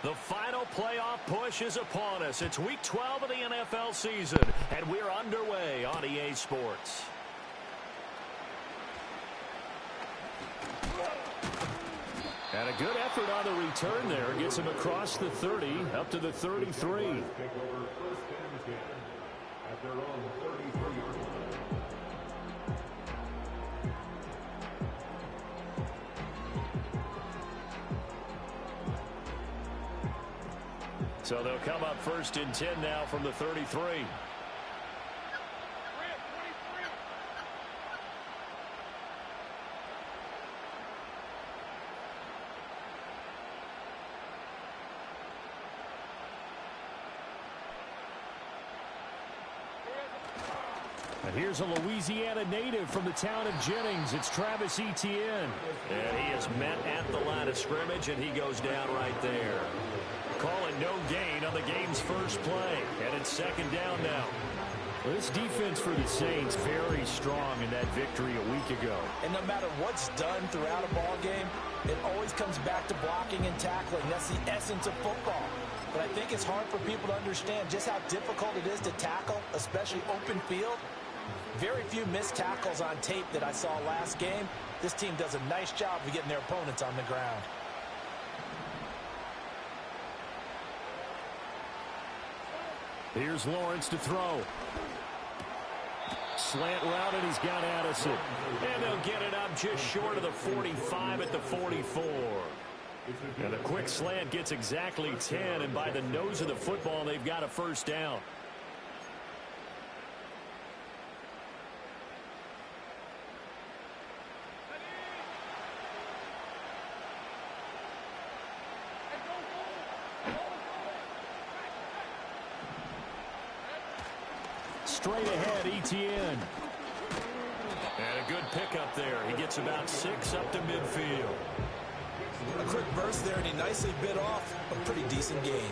The final playoff push is upon us. It's Week 12 of the NFL season, and we're underway on EA Sports. And a good effort on the return there. Gets him across the 30, up to the 33. So they'll come up first and 10 now from the 33. And here's a Louisiana native from the town of Jennings. It's Travis Etienne. And he is met at the line of scrimmage, and he goes down right there. Calling no gain on the game's first play. And it's second down now. Well, this defense for the Saints very strong in that victory a week ago. And no matter what's done throughout a ball game, it always comes back to blocking and tackling. That's the essence of football. But I think it's hard for people to understand just how difficult it is to tackle, especially open field. Very few missed tackles on tape that I saw last game. This team does a nice job of getting their opponents on the ground. Here's Lawrence to throw. Slant route, and he's got Addison. And they'll get it up just short of the 45 at the 44. And the quick slant gets exactly 10, and by the nose of the football, they've got a first down. Straight ahead, Etienne. And a good pickup there. He gets about 6 up to midfield. A quick burst there, and he nicely bit off a pretty decent gain.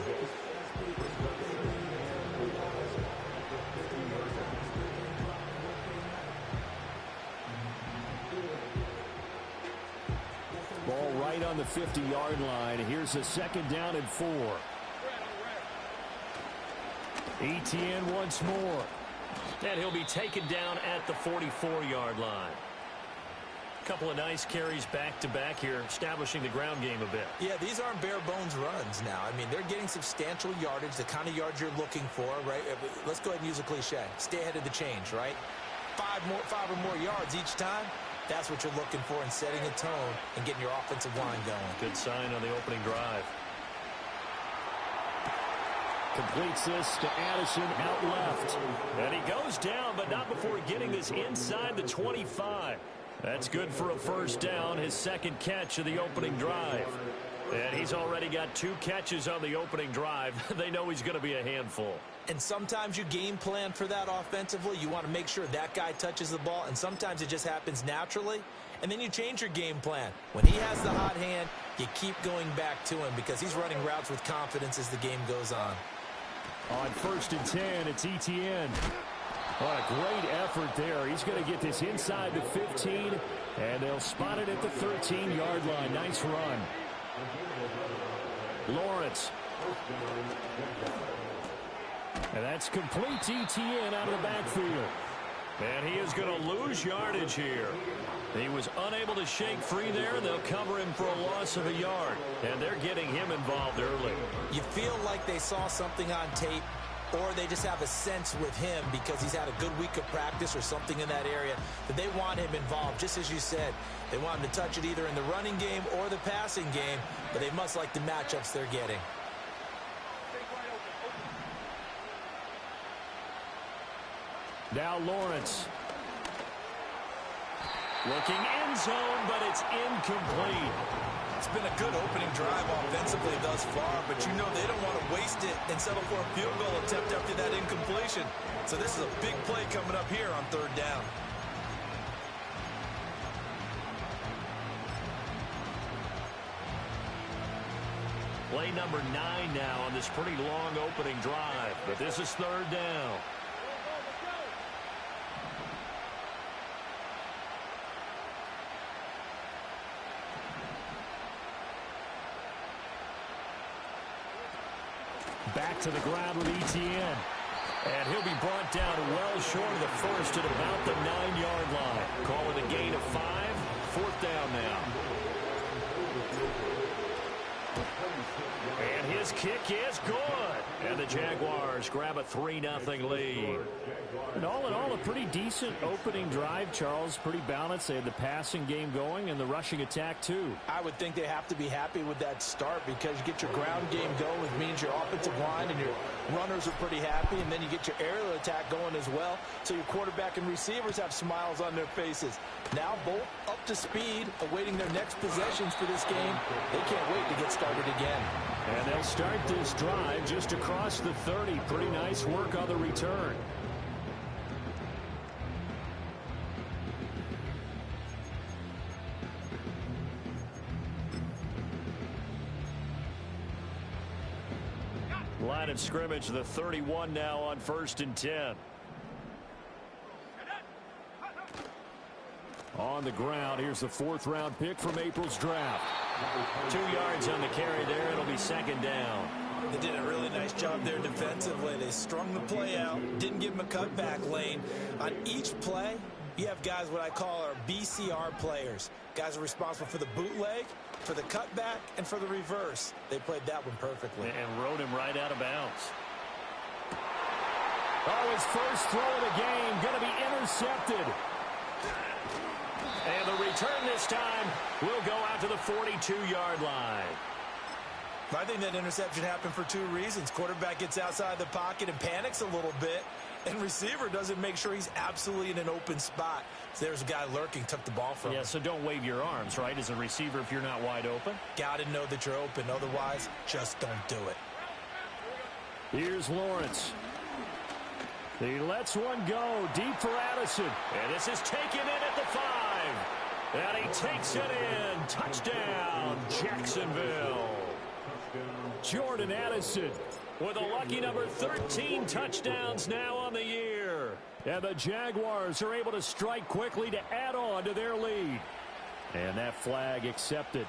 Ball right on the 50-yard line. Here's a second down and 4. Etienne once more. And he'll be taken down at the 44-yard line. A couple of nice carries back-to-back here, establishing the ground game a bit. Yeah, these aren't bare-bones runs now. I mean, they're getting substantial yardage, the kind of yards you're looking for, right? Let's go ahead and use a cliche. Stay ahead of the change, right? 5 or more yards each time. That's what you're looking for in setting a tone and getting your offensive line going. Good sign on the opening drive. Completes this to Addison out left. And he goes down, but not before getting this inside the 25. That's good for a first down, his second catch of the opening drive. And he's already got 2 catches on the opening drive. They know he's going to be a handful. And sometimes you game plan for that offensively. You want to make sure that guy touches the ball, and sometimes it just happens naturally. And then you change your game plan. When he has the hot hand, you keep going back to him because he's running routes with confidence as the game goes on. On first and 10, it's Etienne. What a great effort there. He's going to get this inside the 15, and they'll spot it at the 13-yard line. Nice run. Lawrence. And that's complete to Etienne out of the backfield. And he is going to lose yardage here. He was unable to shake free there. They'll cover him for a loss of a yard. And they're getting him involved early. You feel like they saw something on tape, or they just have a sense with him because he's had a good week of practice or something in that area that they want him involved. Just as you said, they want him to touch it either in the running game or the passing game, but they must like the matchups they're getting. Now Lawrence. Looking end zone, but it's incomplete. It's been a good opening drive offensively thus far, but you know they don't want to waste it and settle for a field goal attempt after that incompletion. So this is a big play coming up here on third down. Play number 9 now on this pretty long opening drive, but this is third down. back to the ground with Etienne. And he'll be brought down well short of the first at about the 9-yard line. Call it a gain of 5. 4th down now. And his kick is good. And the Jaguars grab a 3-0 lead. And all in all, a pretty decent opening drive, Charles. Pretty balanced. They had the passing game going and the rushing attack, too. I would think they have to be happy with that start because you get your ground game going, which means your offensive line and your runners are pretty happy, and then you get your aerial attack going as well, so your quarterback and receivers have smiles on their faces. Now both up to speed, awaiting their next possessions for this game. They can't wait to get started again. And they'll start this drive just across the 30. Pretty nice work on the return. Line of scrimmage, the 31 now on 1st and 10. On the ground, here's the 4th-round pick from April's draft. 2 yards on the carry there. It'll be 2nd down. They did a really nice job there defensively. They strung the play out, didn't give him a cutback lane. On each play, you have guys what I call our BCR players. Guys are responsible for the bootleg, for the cutback, and for the reverse. They played that one perfectly. And rode him right out of bounds. Oh, his first throw of the game going to be intercepted. And the return this time will go out to the 42-yard line. I think that interception happened for 2 reasons. Quarterback gets outside the pocket and panics a little bit, and receiver doesn't make sure he's absolutely in an open spot. So there's a guy lurking, took the ball from him. Yeah, so don't wave your arms, right, as a receiver if you're not wide open. Got to know that you're open. Otherwise, just don't do it. Here's Lawrence. He lets one go deep for Addison. And this is taken in at the 5. And he takes it in. Touchdown, Jacksonville. Jordan Addison with a lucky number 13 touchdowns now on the year. And the Jaguars are able to strike quickly to add on to their lead. And that flag accepted.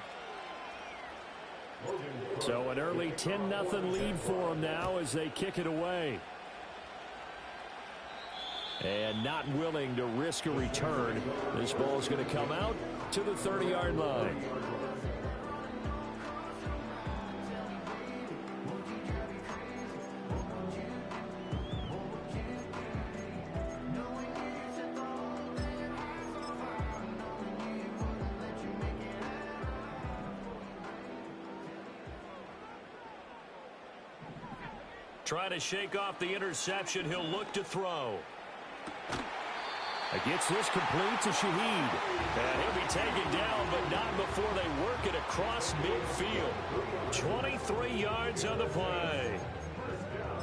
So an early 10-0 lead for them now as they kick it away. And not willing to risk a return. This ball is going to come out to the 30-yard line. Trying to shake off the interception. He'll look to throw. Gets this complete to Shaheed. And he'll be taken down, but not before they work it across midfield. 23 yards on the play.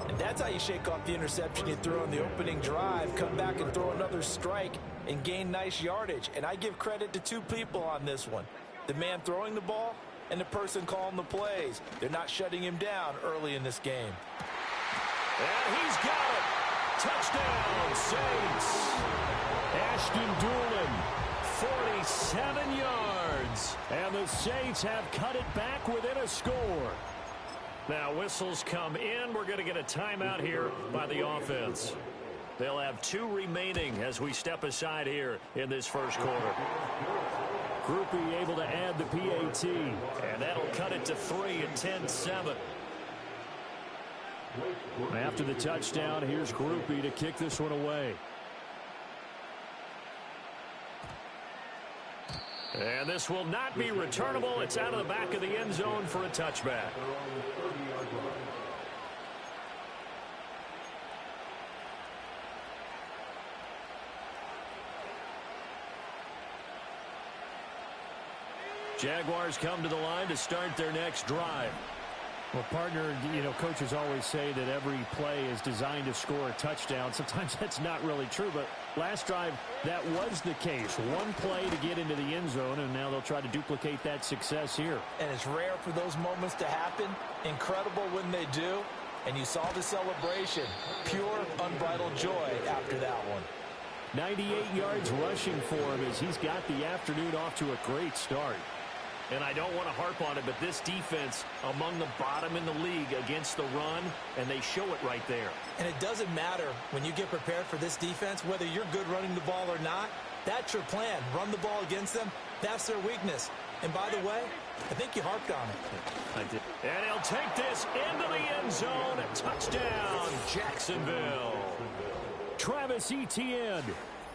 And that's how you shake off the interception you threw on the opening drive. Come back and throw another strike and gain nice yardage. And I give credit to 2 people on this one. The man throwing the ball and the person calling the plays. They're not shutting him down early in this game. And he's got it. Touchdown, Saints. Ashton Doolin, 47 yards. And the Saints have cut it back within a score. Now whistles come in. We're going to get a timeout here by the offense. They'll have 2 remaining as we step aside here in this first quarter. Groupie able to add the PAT. And that'll cut it to 3 at 10-7. After the touchdown, here's Groupie to kick this one away. And this will not be returnable. It's out of the back of the end zone for a touchback. Jaguars come to the line to start their next drive. Well, partner, coaches always say that every play is designed to score a touchdown. Sometimes that's not really true, but last drive, that was the case. One play to get into the end zone, and now they'll try to duplicate that success here. And it's rare for those moments to happen. Incredible when they do. And you saw the celebration. Pure, unbridled joy after that one. 98 yards rushing for him as he's got the afternoon off to a great start. And I don't want to harp on it, but this defense among the bottom in the league against the run, and they show it right there. And it doesn't matter when you get prepared for this defense, whether you're good running the ball or not. That's your plan. Run the ball against them. That's their weakness. And by the way, I think you harped on it. I did. And he'll take this into the end zone. Touchdown, Jacksonville. Travis Etienne,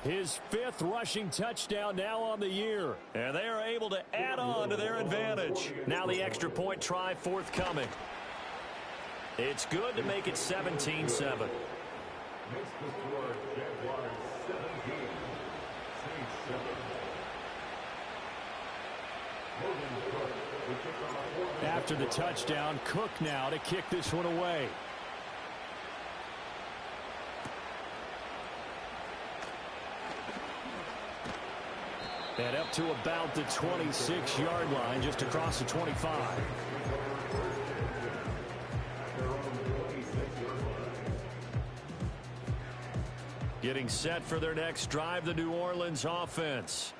his 5th rushing touchdown now on the year. And they are able to add on to their advantage. Now the extra point try forthcoming. It's good to make it 17-7. After the touchdown, Cook now to kick this one away. And up to about the 26-yard line, just across the 25. Getting set for their next drive, the New Orleans offense.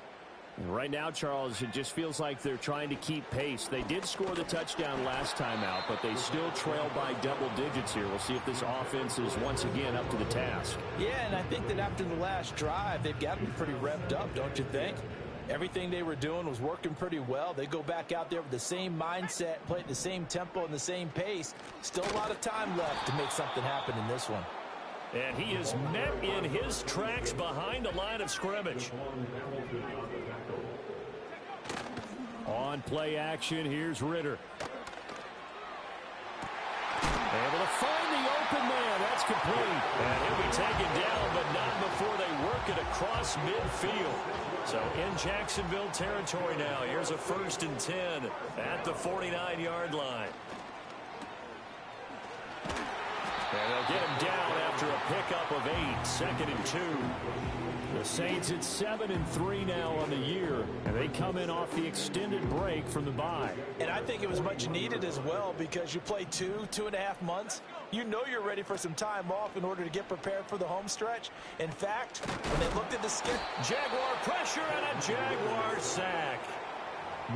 Right now, Charles, it just feels like they're trying to keep pace. They did score the touchdown last time out, but they still trail by double digits here. We'll see if this offense is once again up to the task. Yeah, and I think that after the last drive, they've got to be pretty revved up, don't you think? Everything they were doing was working pretty well. They go back out there with the same mindset, play at the same tempo and the same pace. Still a lot of time left to make something happen in this one. And he is met in his tracks behind the line of scrimmage. On play action, here's Ritter. Able to find the open man. That's complete. And he'll be taken down, but not before they work it across midfield. So in Jacksonville territory now. Here's a 1st and 10 at the 49-yard line. And they'll get him down after a pickup of 8, 2nd and 2. The Saints at 7-3 now on the year, and they come in off the extended break from the bye. And I think it was much needed as well because you play 2.5 months. You know you're ready for some time off in order to get prepared for the home stretch. In fact, when they looked at the schedule, Jaguar pressure and a Jaguar sack.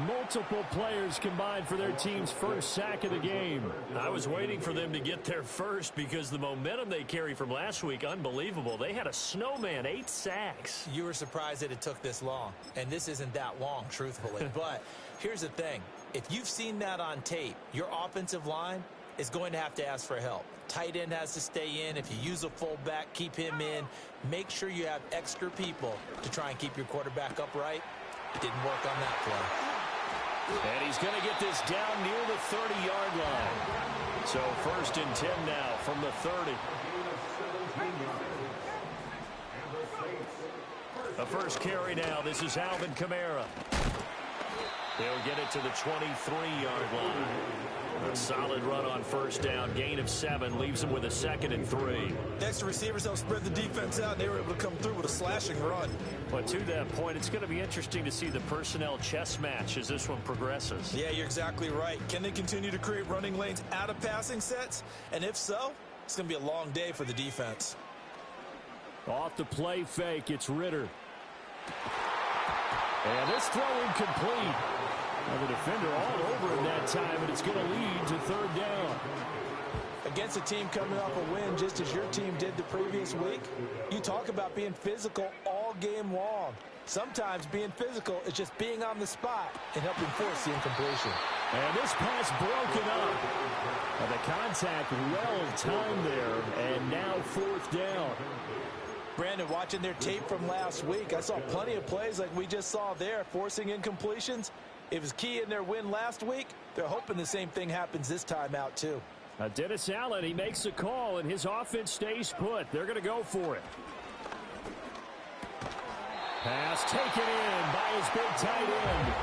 Multiple players combined for their team's first sack of the game. I was waiting for them to get there first because the momentum they carry from last week, unbelievable. They had a snowman, 8 sacks. You were surprised that it took this long, and this isn't that long, truthfully. But here's the thing. If you've seen that on tape, your offensive line is going to have to ask for help. Tight end has to stay in. If you use a fullback, keep him in. Make sure you have extra people to try and keep your quarterback upright. Didn't work on that play. And he's going to get this down near the 30-yard line. So 1st and 10 now from the 30. The first carry now. This is Alvin Kamara. He'll get it to the 23-yard line. A solid run on 1st down. Gain of 7 leaves him with a 2nd and 3. Extra receivers help spread the defense out, and they were able to come through with a slashing run. But to that point, it's going to be interesting to see the personnel chess match as this one progresses. Yeah, you're exactly right. Can they continue to create running lanes out of passing sets? And if so, it's going to be a long day for the defense. Off the play fake, it's Ritter. And this throw incomplete. And the defender all over him that time, and it's going to lead to 3rd down. Against a team coming off a win just as your team did the previous week, you talk about being physical all game long. Sometimes being physical is just being on the spot and helping force the incompletion. And this pass broken up. And the contact well timed there, and now 4th down. Brandon, watching their tape from last week, I saw plenty of plays like we just saw there, forcing incompletions. It was key in their win last week. They're hoping the same thing happens this time out, too. Dennis Allen, he makes a call, and his offense stays put. They're going to go for it. Pass taken in by his big tight end.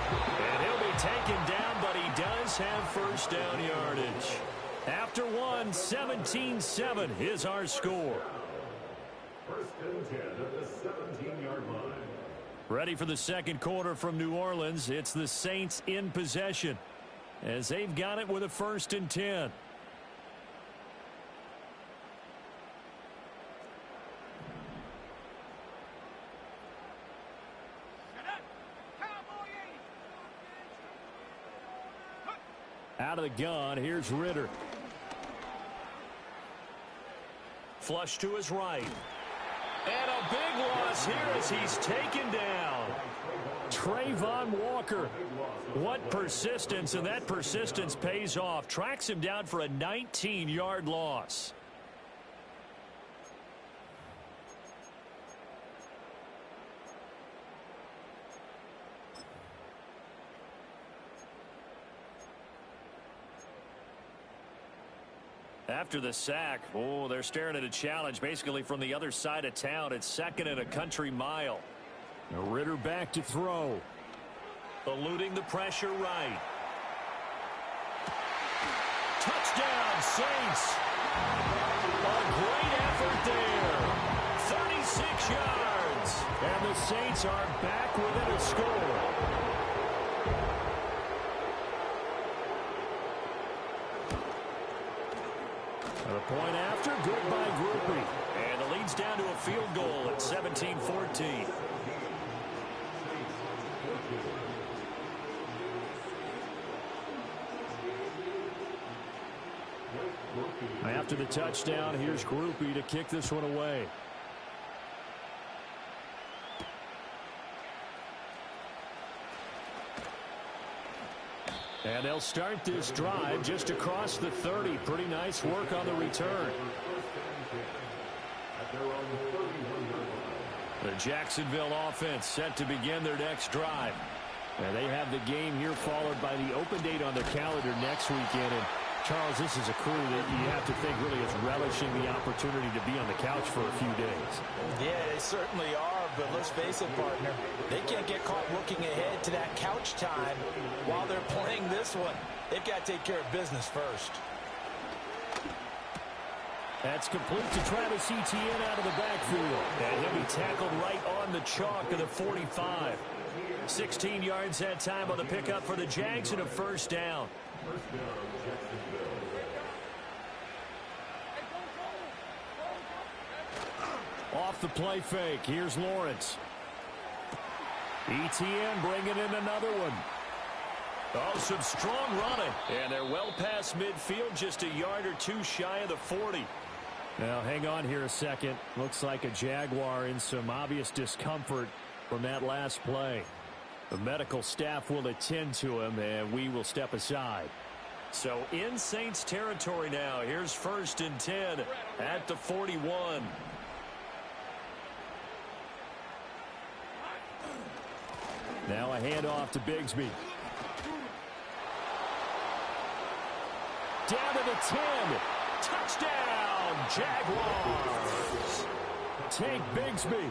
And he'll be taken down, but he does have 1st down yardage. After 17-7 is our score. 1st and 10 at the 17-yard line. Ready for the 2nd quarter from New Orleans. It's the Saints in possession as they've got it with a 1st and 10. Out of the gun, here's Ritter. Flush to his right. And a big loss here as he's taken down. Trayvon Walker. What persistence, and that persistence pays off. Tracks him down for a 19-yard loss. After the sack, oh, they're staring at a challenge basically from the other side of town. It's second and a country mile. Now Ritter back to throw. Eluding the pressure right. Touchdown, Saints. A great effort there. 36 yards. And the Saints are back within a score. The point after, good by Groupie. And the lead's down to a field goal at 17-14. After the touchdown, here's Groupie to kick this one away. And they'll start this drive just across the 30. Pretty nice work on the return. The Jacksonville offense set to begin their next drive. And they have the game here followed by the open date on the calendar next weekend. And Charles, this is a crew that you have to think really is relishing the opportunity to be on the couch for a few days. Yeah, they certainly are, but let's face it, partner. They can't get caught looking ahead to that couch time while they're playing this one. They've got to take care of business first. That's complete to Travis Etienne out of the backfield. And he'll be tackled right on the chalk of the 45. 16 yards that time on the pickup for the Jags and a first down. Off the play fake. Here's Lawrence. Etienne bringing in another one. Oh, some strong running. And they're well past midfield, just a yard or two shy of the 40. Now, hang on here a second. Looks like a Jaguar in some obvious discomfort from that last play. The medical staff will attend to him, and we will step aside. So in Saints territory now. Here's 1st and 10 at the 41. Now a handoff to Bigsby. Down to the 10. Touchdown, Jaguars. Take Bigsby.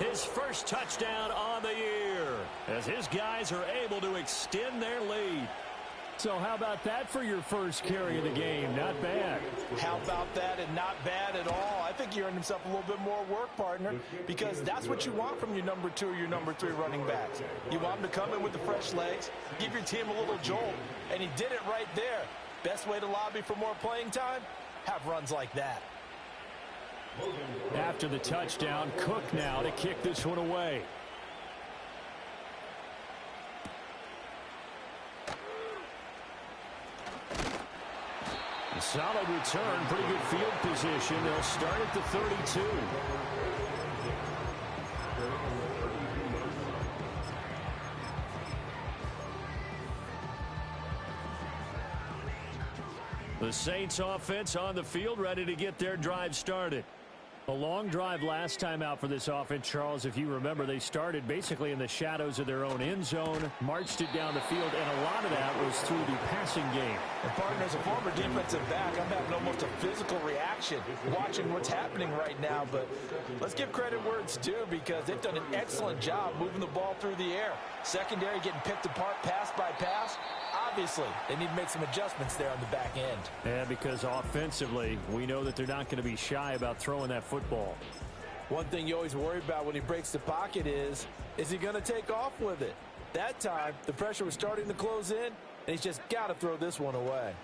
His first touchdown on the year as his guys are able to extend their lead. So how about that for your first carry of the game? Not bad. How about that, and not bad at all. I think he earned himself a little bit more work, partner, because that's what you want from your number 2 or your number 3 running backs. You want him to come in with the fresh legs, give your team a little jolt, and he did it right there. Best way to lobby for more playing time? Have runs like that. After the touchdown, Cook now to kick this one away. A solid return, pretty good field position. They'll start at the 32. The Saints offense on the field, ready to get their drive started. A long drive last time out for this offense, Charles. If you remember, they started basically in the shadows of their own end zone, marched it down the field, and a lot of that was through the passing game. And partner, as a former defensive back, I'm having almost a physical reaction watching what's happening right now. But let's give credit where it's due, because they've done an excellent job moving the ball through the air. Secondary getting picked apart pass by pass. Obviously, they need to make some adjustments there on the back end. Yeah, because offensively, we know that they're not going to be shy about throwing that football. One thing you always worry about when he breaks the pocket is he going to take off with it? That time, the pressure was starting to close in, and he's just got to throw this one away.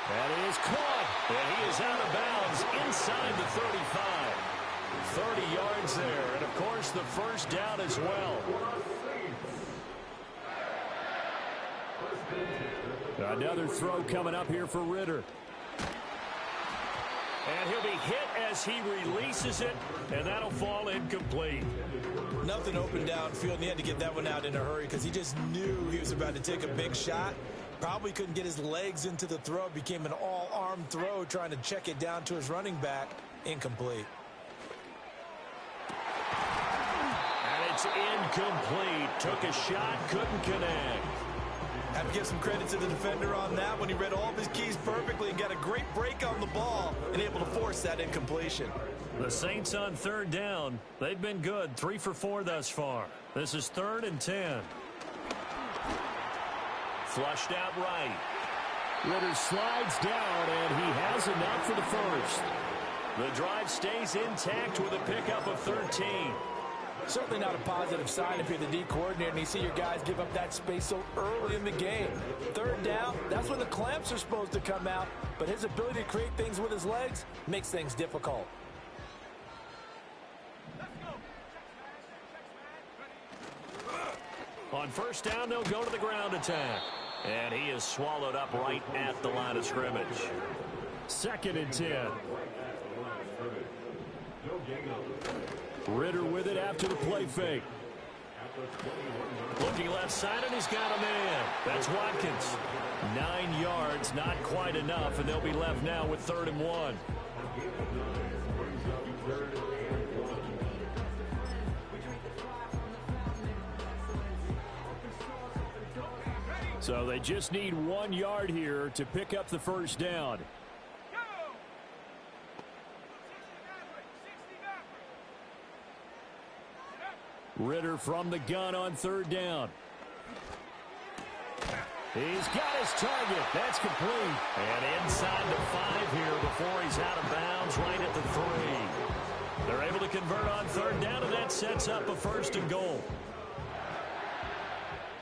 That is caught, and he is out of bounds inside the 35. 30 yards there, and of course the first down as well. Another throw coming up here for Ritter. And he'll be hit as he releases it, and that'll fall incomplete. Nothing open downfield, and he had to get that one out in a hurry because he just knew he was about to take a big shot. Probably couldn't get his legs into the throw. It became an all-arm throw trying to check it down to his running back. Incomplete. And it's incomplete. Took a shot, couldn't connect. Have to give some credit to the defender on that when he read all of his keys perfectly and got a great break on the ball and able to force that incompletion. The Saints on third down. They've been good. 3 for 4 thus far. This is 3rd and 10. Flushed out right. Ritter slides down, and he has enough for the first. The drive stays intact with a pickup of 13. Certainly not a positive sign if you're the D coordinator and you see your guys give up that space so early in the game. 3rd down, that's when the clamps are supposed to come out, but his ability to create things with his legs makes things difficult. On 1st down, they'll go to the ground attack. And he is swallowed up right at the line of scrimmage. 2nd and 10. Ritter with it after the play fake. Looking left side, and he's got a man. That's Watkins. 9 yards, not quite enough, and they'll be left now with 3rd and 1. So they just need 1 yard here to pick up the first down. Ritter from the gun on 3rd down. He's got his target. That's complete. And inside the 5 here before he's out of bounds right at the 3. They're able to convert on 3rd down, and that sets up a 1st and goal.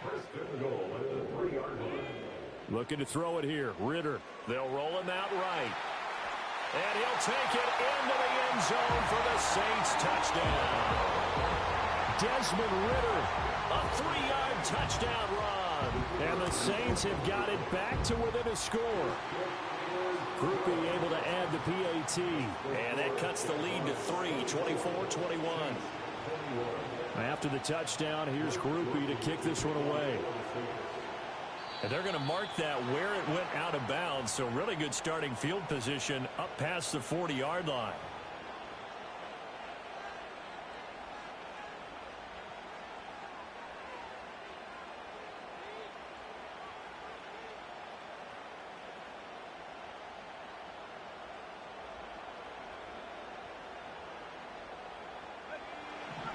1st and goal at the 3-yard line. Looking to throw it here. Ritter. They'll roll him out right. And he'll take it into the end zone for the Saints touchdown. Desmond Ritter. A 3-yard touchdown run. And the Saints have got it back to within a score. Groupie able to add the PAT. And that cuts the lead to 3, 24-21. After the touchdown, here's Groupie to kick this one away. And they're going to mark that where it went out of bounds. So really good starting field position up past the 40-yard line.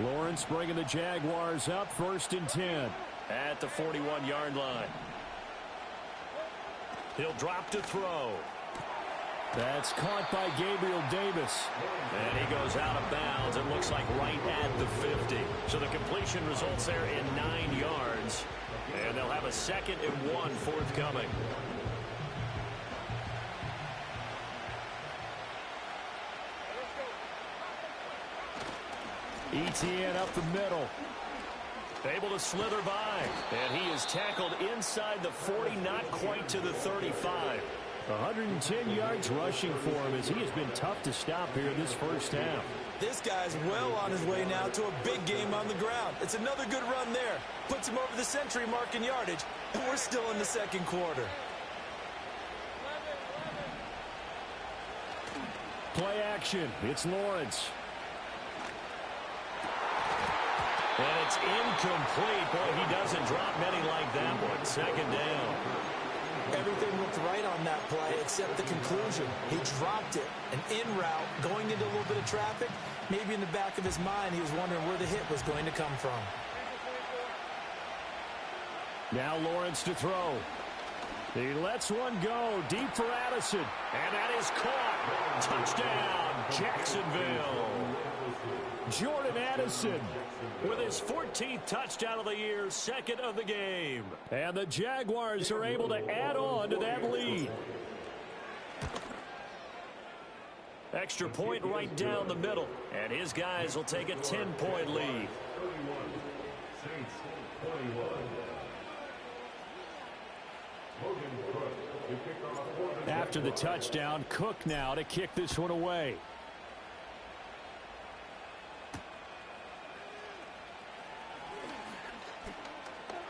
Lawrence bringing the Jaguars up, 1st and 10. At the 41-yard line. He'll drop to throw. That's caught by Gabriel Davis. And he goes out of bounds. It looks like right at the 50. So the completion results there in 9 yards. And they'll have a 2nd and 1 forthcoming. ETN up the middle. Able to slither by. And he is tackled inside the 40, not quite to the 35. 110 yards rushing for him as he has been tough to stop here this first half. This guy's well on his way now to a big game on the ground. It's another good run there. Puts him over the century mark in yardage. And we're still in the 2nd quarter. Play action. It's Lawrence. And it's incomplete. Boy, he doesn't drop many like that one. 2nd down. Everything looked right on that play except the conclusion. He dropped it. An in route, going into a little bit of traffic. Maybe in the back of his mind, he was wondering where the hit was going to come from. Now Lawrence to throw. He lets one go deep for Addison. And that is caught. Touchdown, Jacksonville. Jordan Addison with his 14th touchdown of the year, 2nd of the game. And the Jaguars are able to add on to that lead. Extra point right down the middle. And his guys will take a 10-point lead. 31. Saints 21. After the touchdown, Cook now to kick this one away.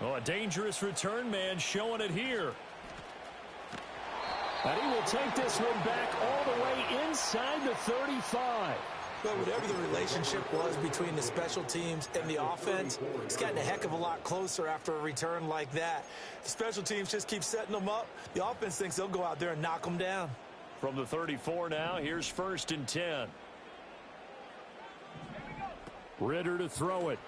Oh, a dangerous return man showing it here. And he will take this one back all the way inside the 35. But whatever the relationship was between the special teams and the offense, it's gotten a heck of a lot closer after a return like that. The special teams just keep setting them up. The offense thinks they'll go out there and knock them down. From the 34 now, here's 1st and 10. Ritter to throw it.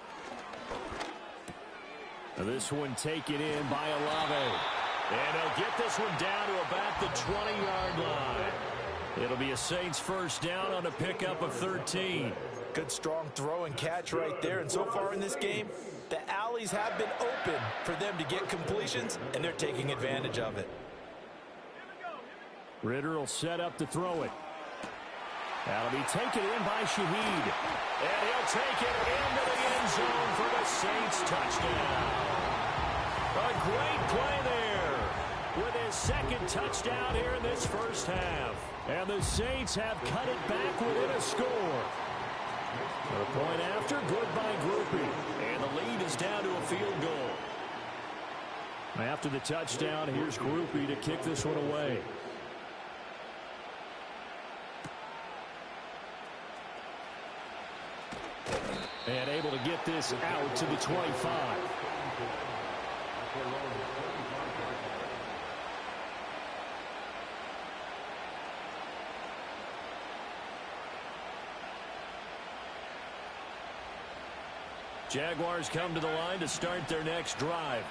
And this one taken in by Olave. And he'll get this one down to about the 20-yard line. It'll be a Saints first down on a pickup of 13. Good strong throw and catch right there. And so far in this game, the alleys have been open for them to get completions, and they're taking advantage of it. Ritter will set up to throw it. That'll be taken in by Shaheed. And he'll take it into the end zone for the Saints touchdown. A great play there with his 2nd touchdown here in this first half. And the Saints have cut it back within a score. A point after, good by Groupie. And the lead is down to a field goal. After the touchdown, here's Groupie to kick this one away. And able to get this out to the 25. Jaguars come to the line to start their next drive.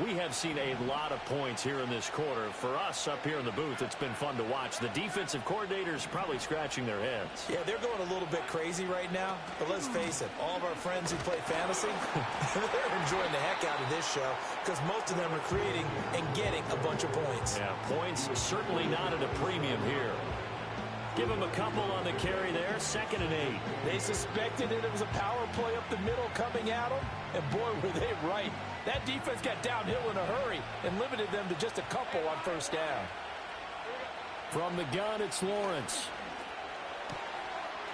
We have seen a lot of points here in this quarter. For us up here in the booth, it's been fun to watch. The defensive coordinators probably scratching their heads. Yeah, they're going a little bit crazy right now. But let's face it, all of our friends who play fantasy, they're enjoying the heck out of this show because most of them are creating and getting a bunch of points. Yeah, points certainly not at a premium here. Give him a couple on the carry there, 2nd and 8. They suspected it was a power play up the middle coming at them, and boy, were they right. That defense got downhill in a hurry and limited them to just a couple on 1st down. From the gun, it's Lawrence.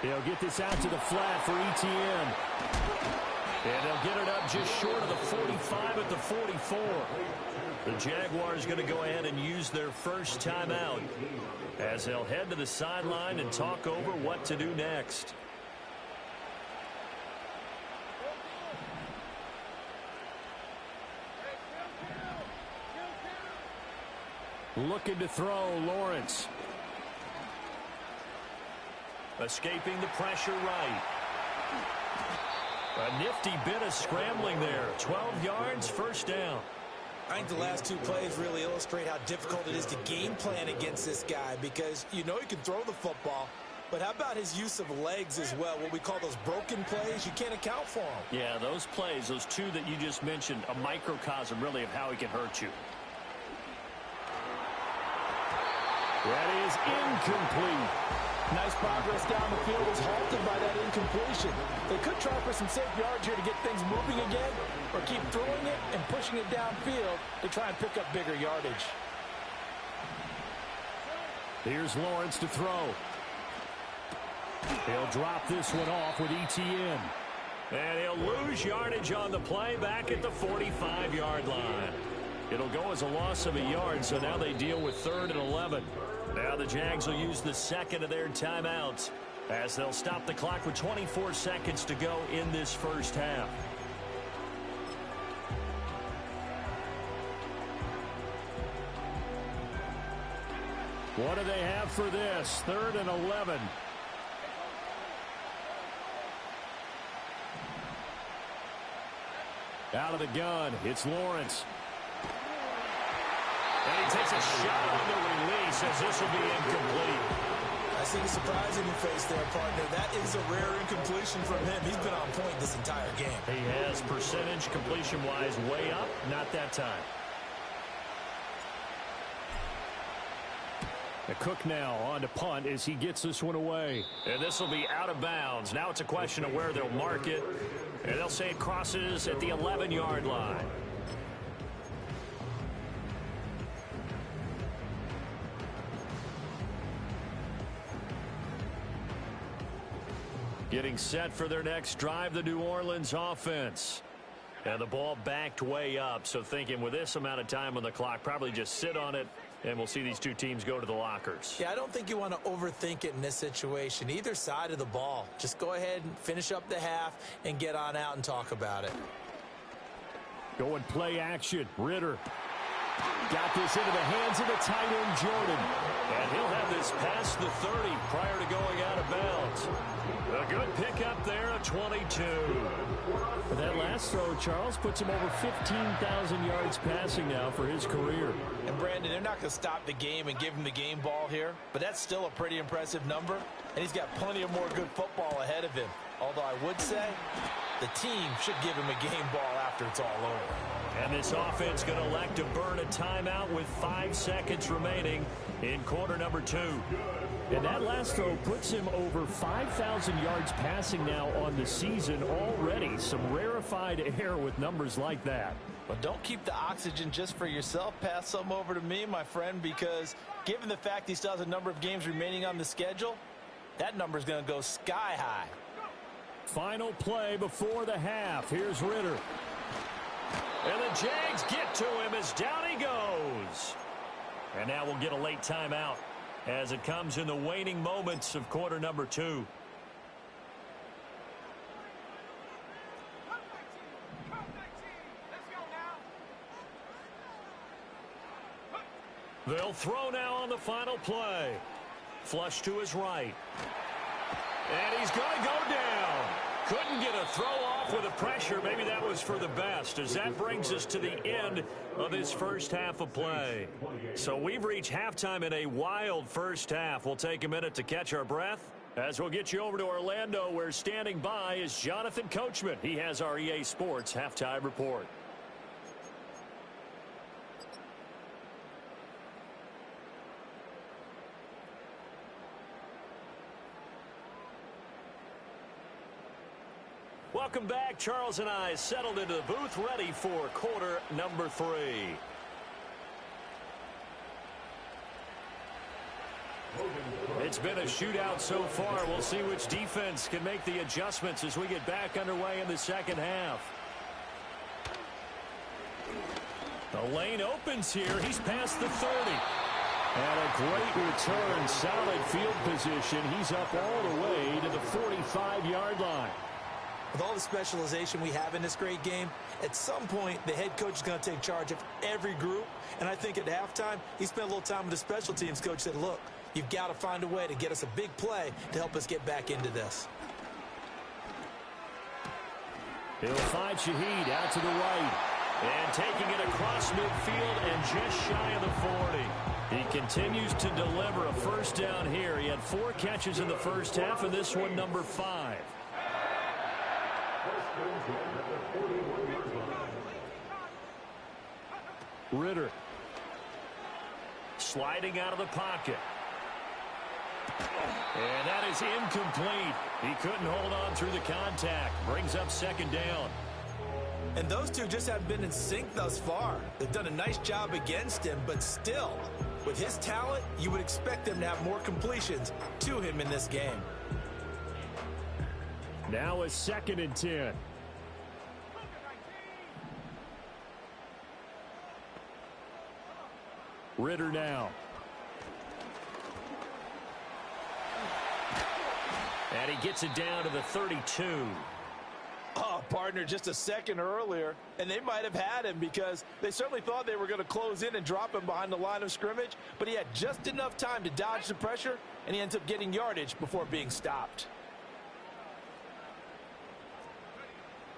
He'll get this out to the flat for ETN. And they'll get it up just short of the 45 at the 44. The Jaguars going to go ahead and use their first timeout as they'll head to the sideline and talk over what to do next. Looking to throw, Lawrence. Escaping the pressure right. A nifty bit of scrambling there. 12 yards, 1st down. I think the last 2 plays really illustrate how difficult it is to game plan against this guy because you know he can throw the football, but how about his use of legs as well, what we call those broken plays? You can't account for them. Yeah, those plays, those 2 that you just mentioned, a microcosm really of how he can hurt you. That is incomplete. Nice progress down the field is halted by that incompletion. They could try for some safe yards here to get things moving again, or keep throwing it and pushing it downfield to try and pick up bigger yardage. Here's Lawrence to throw. He'll drop this one off with ETN. And he'll lose yardage on the play back at the 45-yard line. It'll go as a loss of a yard, so now they deal with 3rd and 11. Now the Jags will use the 2nd of their timeouts as they'll stop the clock with 24 seconds to go in this first half. What do they have for this? 3rd and 11. Out of the gun, it's Lawrence. And he takes a shot on the release as this will be incomplete. I see the surprise in your face there, partner. That is a rare incompletion from him. He's been on point this entire game. He has percentage completion-wise way up, not that time. The Cook now on to punt as he gets this one away. And this will be out of bounds. Now it's a question of where they'll mark it. And they'll say it crosses at the 11-yard line. Getting set for their next drive, the New Orleans offense. And the ball backed way up, so thinking with this amount of time on the clock, probably just sit on it, and we'll see these two teams go to the lockers. Yeah, I don't think you want to overthink it in this situation. Either side of the ball. Just go ahead and finish up the half and get on out and talk about it. Going play action. Ritter. Got this into the hands of the tight end, Jordan. And he'll have this past the 30 prior to going out of bounds. A good pickup there, a 22. And that last throw, Charles, puts him over 15,000 yards passing now for his career. And, Brandon, they're not going to stop the game and give him the game ball here, but that's still a pretty impressive number, and he's got plenty of more good football ahead of him. Although I would say the team should give him a game ball after it's all over. And this offense going to elect to burn a timeout with 5 seconds remaining in quarter number 2. And that last throw puts him over 5,000 yards passing now on the season already. Some rarefied air with numbers like that. But don't keep the oxygen just for yourself. Pass some over to me, my friend, because given the fact he still has a number of games remaining on the schedule, that number is going to go sky high. Final play before the half. Here's Ritter. And the Jags get to him as down he goes. And now we'll get a late timeout as it comes in the waning moments of quarter number 2. They'll throw now on the final play. Flush to his right. And he's going to go down. Couldn't get a throw off with the pressure. Maybe that was for the best, as that brings us to the end of this first half of play. So we've reached halftime in a wild first half. We'll take a minute to catch our breath as we'll get you over to Orlando, where standing by is Jonathan Coachman. He has our EA Sports halftime report. Welcome back. Charles and I settled into the booth, ready for quarter number 3. It's been a shootout so far. We'll see which defense can make the adjustments as we get back underway in the second half. The lane opens here. He's past the 30. And a great return. Solid field position. He's up all the way to the 45-yard line. With all the specialization we have in this great game, at some point the head coach is going to take charge of every group. And I think at halftime, he spent a little time with the special teams coach, said, look, you've got to find a way to get us a big play to help us get back into this. He'll find Shaheed out to the right. And taking it across midfield and just shy of the 40. He continues to deliver a first down here. He had 4 catches in the first half, and this one number 5. Ritter. Sliding out of the pocket. And that is incomplete. He couldn't hold on through the contact. Brings up second down. And those two just haven't been in sync thus far. They've done a nice job against him, but still, with his talent, you would expect them to have more completions to him in this game. Now a 2nd and 10. Ritter now. And he gets it down to the 32. Oh, partner, just a second earlier, and they might have had him because they certainly thought they were going to close in and drop him behind the line of scrimmage, but he had just enough time to dodge the pressure, and he ends up getting yardage before being stopped.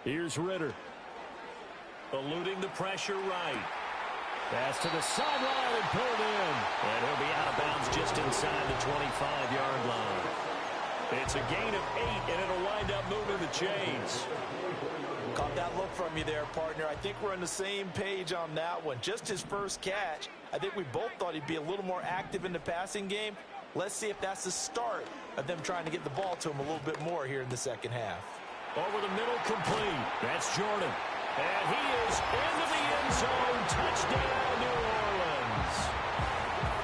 Here's Ritter. Eluding the pressure right. Pass to the sideline and pulled in. And he'll be out of bounds just inside the 25-yard line. It's a gain of 8, and it'll wind up moving the chains. Caught that look from you there, partner. I think we're on the same page on that one. Just his first catch. I think we both thought he'd be a little more active in the passing game. Let's see if that's the start of them trying to get the ball to him a little bit more here in the second half. Over the middle, complete. That's Jordan. And he is into the end zone. Touchdown, New Orleans.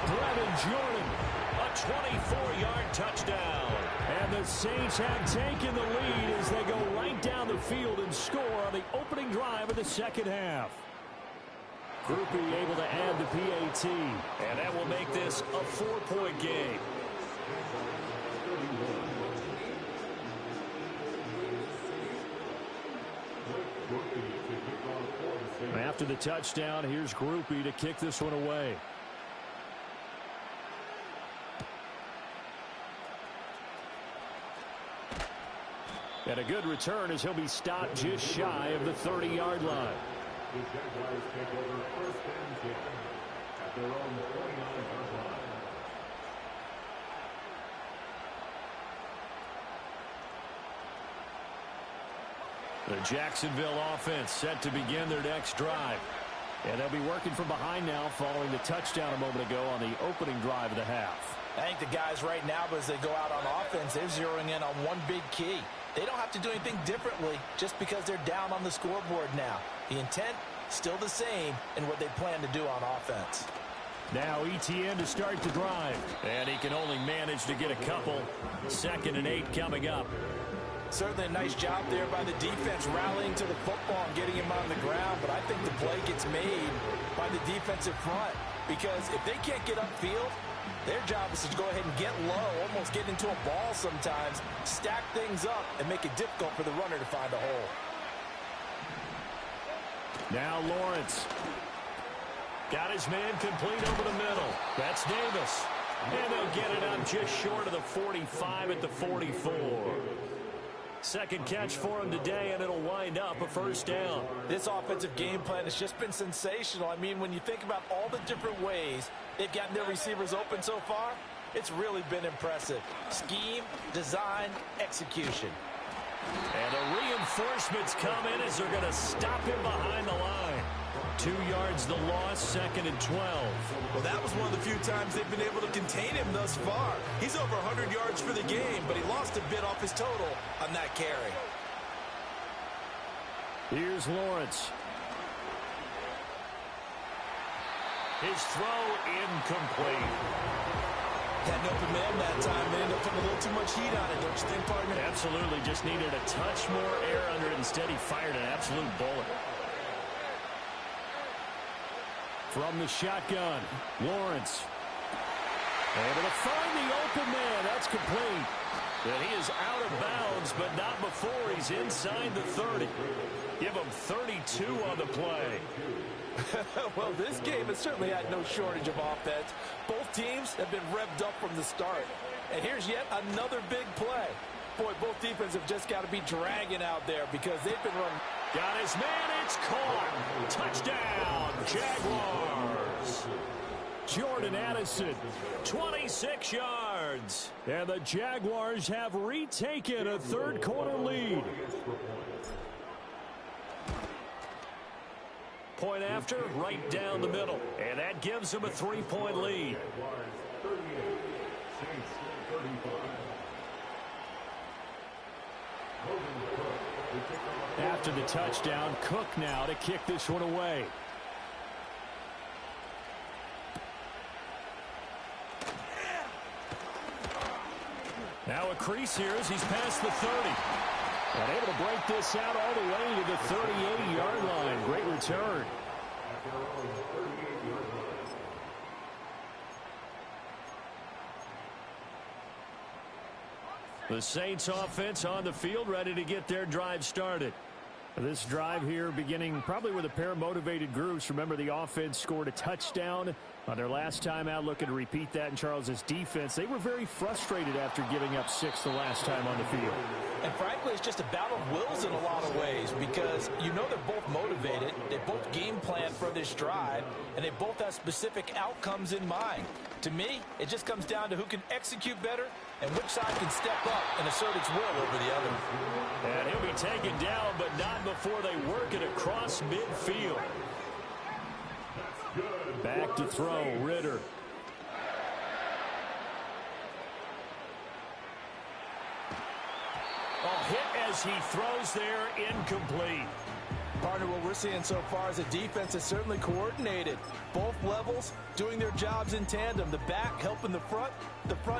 Brevin Jordan. A 24-yard touchdown. And the the Saints have taken the lead as they go right down the field and score on the opening drive of the second half. Groupie able to add the PAT. And that will make this a 4-point game. After the touchdown, here's Groupie to kick this one away. And a good return as he'll be stopped just shy of the 30-yard line. The Jaguars take over first and 10 at their own 49-yard line. The Jacksonville offense set to begin their next drive. And they'll be working from behind now following the touchdown a moment ago on the opening drive of the half. I think the guys right now, as they go out on offense, they're zeroing in on one big key. They don't have to do anything differently just because they're down on the scoreboard now. The intent, still the same in what they plan to do on offense. Now ETN to start the drive. And he can only manage to get a couple. 2nd and 8 coming up. Certainly a nice job there by the defense rallying to the football and getting him on the ground. But I think the play gets made by the defensive front. Because if they can't get upfield, their job is to go ahead and get low, almost get into a ball sometimes, stack things up, and make it difficult for the runner to find a hole. Now Lawrence. Got his man complete over the middle. That's Davis. And they'll get it up just short of the 45 at the 44. Second catch for him today, and it'll wind up a first down. This offensive game plan has just been sensational. I mean, when you think about all the different ways they've gotten their receivers open so far, it's really been impressive. Scheme, design, execution. And the reinforcements come in as they're going to stop him behind the line. 2 yards the loss, 2nd and 12. Well, that was one of the few times they've been able to contain him thus far. He's over 100 yards for the game, but he lost a bit off his total on that carry. Here's Lawrence. His throw incomplete. Had an open man that time. They ended up putting a little too much heat on it, don't you think, partner? Absolutely. Just needed a touch more air under it. Instead, he fired an absolute bullet. From the shotgun, Lawrence. Able to find the open man. That's complete. And he is out of bounds, but not before he's inside the 30. Give him 32 on the play. Well, this game has certainly had no shortage of offense. Both teams have been revved up from the start. And here's yet another big play. Boy, both defenses have just got to be dragging out there because they've been running. Got his man, it's caught. Touchdown, Jaguars. Jordan Addison, 26 yards. And the Jaguars have retaken a third-quarter lead. Point after, right down the middle. And that gives them a 3-point lead. After the touchdown, Cook now to kick this one away. Now a crease here as he's past the 30. And able to break this out all the way to the 38-yard line. Great return. The Saints offense on the field, ready to get their drive started. This drive here beginning probably with a pair of motivated groups. Remember, the offense scored a touchdown on their last time out, looking to repeat that in Charles's defense. They were very frustrated after giving up 6 the last time on the field. And frankly, it's just a battle of wills in a lot of ways because you know they're both motivated, they both game plan for this drive, and they both have specific outcomes in mind. To me, it just comes down to who can execute better and which side can step up and assert its will over the other. And he'll be taken down, but not before they work it across midfield. Back to throw, Ritter. Oh, hit as he throws there, incomplete. Partner, what we're seeing so far is the defense is certainly coordinated. Both levels doing their jobs in tandem. The back helping the front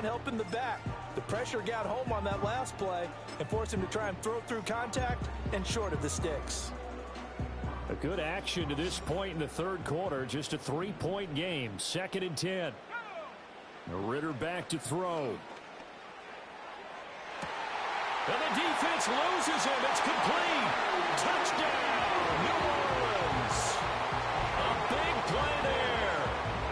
helping the back. The pressure got home on that last play and forced him to try and throw through contact and short of the sticks. A good action to this point in the third quarter. Just a 3-point game. 2nd and 10. Ritter back to throw. And the defense loses him. It's complete. Touchdown, New Orleans. A big play there.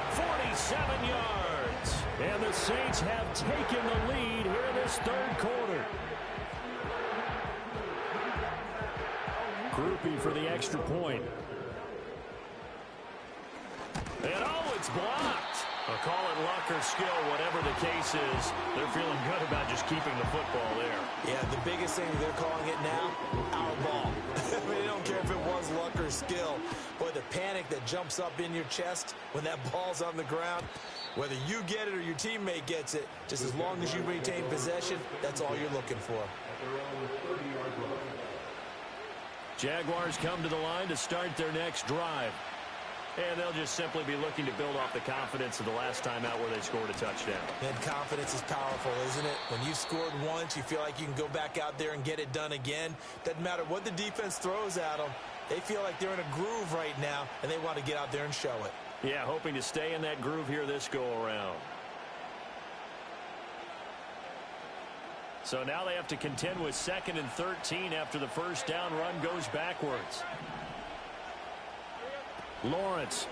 47 yards. And the Saints have taken the lead here in this third quarter. Groupie for the extra point. And oh, it's blocked. I'll call it luck or skill, whatever the case is. They're feeling good about just keeping the football there. Yeah, the biggest thing they're calling it now, our ball. I mean, they don't care if it was luck or skill. Boy, the panic that jumps up in your chest when that ball's on the ground, whether you get it or your teammate gets it, just as long as you maintain possession, that's all you're looking for. Jaguars come to the line to start their next drive. And they'll just simply be looking to build off the confidence of the last time out where they scored a touchdown. And confidence is powerful, isn't it? When you've scored once, you feel like you can go back out there and get it done again. Doesn't matter what the defense throws at them. They feel like they're in a groove right now, and they want to get out there and show it. Yeah, hoping to stay in that groove here this go-around. So now they have to contend with 2nd and 13 after the first down run goes backwards. Lawrence.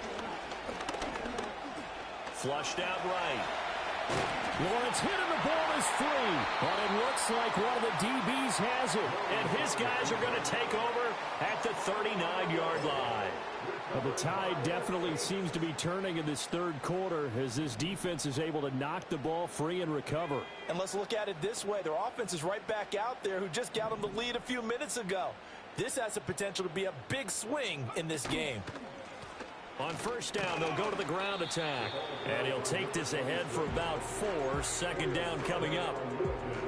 Flushed out right. Lawrence hit and the ball is free. But it looks like one of the DBs has it. And his guys are going to take over at the 39-yard line. Well, the tide definitely seems to be turning in this third quarter as this defense is able to knock the ball free and recover. And let's look at it this way. Their offense is right back out there who just got them the lead a few minutes ago. This has the potential to be a big swing in this game. On first down, they'll go to the ground attack. And he'll take this ahead for about 4. 2nd down coming up.